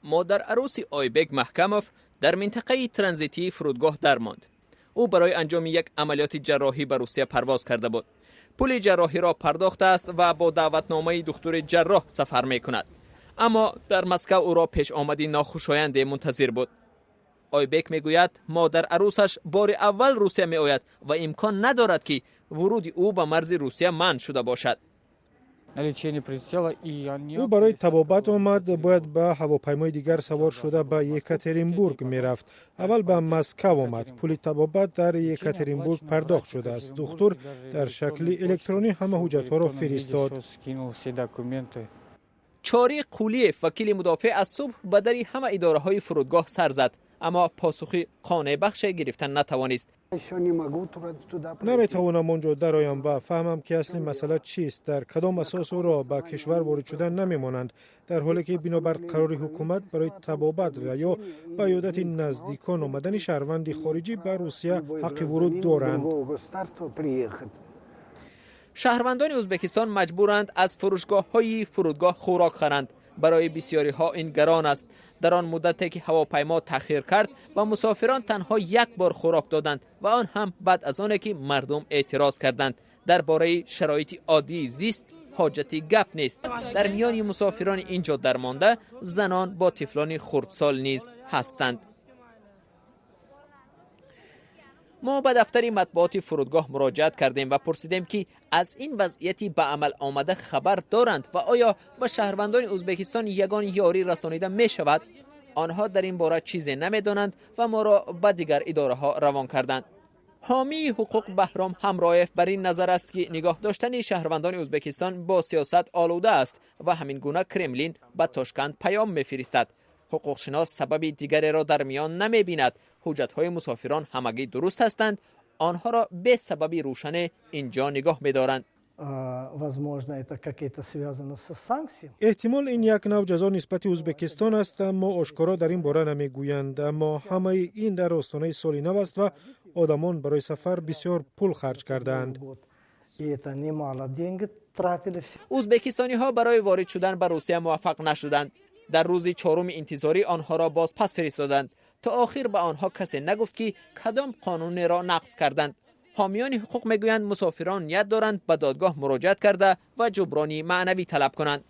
مادر عروس آیبک محکموف در منطقه ترانزیتی فرودگاه درماند. او برای انجام یک عملیات جراحی به روسیه پرواز کرده بود. پول جراحی را پرداخته است و با دعوتنامه دکتر جراح سفر می کند. اما در مسکو او را پیش آمدی ناخوشایند منتظر بود. آیبک می گوید مادر عروسش بار اول روسیه می آید و امکان ندارد که ورود او به مرز روسیه منع شده باشد. او برای طبابت آمد، باید به هواپیمای دیگر سوار شده به یکاترینبورگ می رفت. اول به مسکو آمد. پول طبابت در یکاترینبورگ پرداخت شده است. دکتر در شکل الکترونی همه حجت ها را فرستاد. چاری قولیف وکیل مدافع از صبح به در همه اداره های فرودگاه سر زد، اما پاسخی قانع بخش گرفتن نتوانست. نمیتوانم آنجا درآیم و فهمم که اصلی مسئله چیست. در کدام اساس او را به کشور وارد شدن نمیمانند، در حالی که بنابر قرار حکومت برای طبابت و یا به عیادت نزدیکان آمدن شهروند خارجی به روسیه حق ورود دارند. شهروندان ازبکستان مجبورند از فروشگاه‌های فرودگاه خوراک خرند. برای بسیاری ها این گران است. در آن مدتی که هواپیما تأخیر کرد، با مسافران تنها یک بار خوراک دادند و آن هم بعد از آن که مردم اعتراض کردند. درباره شرایط عادی زیست حاجتی گپ نیست. در میان مسافران اینجا درمانده زنان با طفلان خردسال نیز هستند. ما به دفتر مطبوعات فرودگاه مراجعت کردیم و پرسیدیم که از این وضعیتی به عمل آمده خبر دارند و آیا به شهروندان ازبکستان یگان یاری رسانیده می شود. آنها در این باره چیزی نمی دانند و ما را به دیگر اداره ها روان کردند. حامی حقوق بهرام همرایف بر این نظر است که نگاه داشتن شهروندان ازبکستان با سیاست آلوده است و همین گونه کرملین به تاشکند پیام می‌فرستد. حقوق شناس سبب دیگری را در میان نمی بیند. حجت‌های مسافران همگی درست هستند. آنها را به سببی روشن اینجا نگاه می‌دارند. احتمال این یک نوع جزا نسبت ازبکستان است، اما آشکارا در این باره نمیگویند. اما همه این در آستانه سال نو است و آدمان برای سفر بسیار پول خرج کردند. ازبکستانی ها برای وارد شدن به روسیه موفق نشدند. در روز چهارم انتظاری آنها را باز پس فرستادند. تا آخر به آنها کسی نگفت که کدام قانون را نقض کردند. حامیان حقوق میگویند مسافران نیت دارند به دادگاه مراجعت کرده و جبرانی معنوی طلب کنند.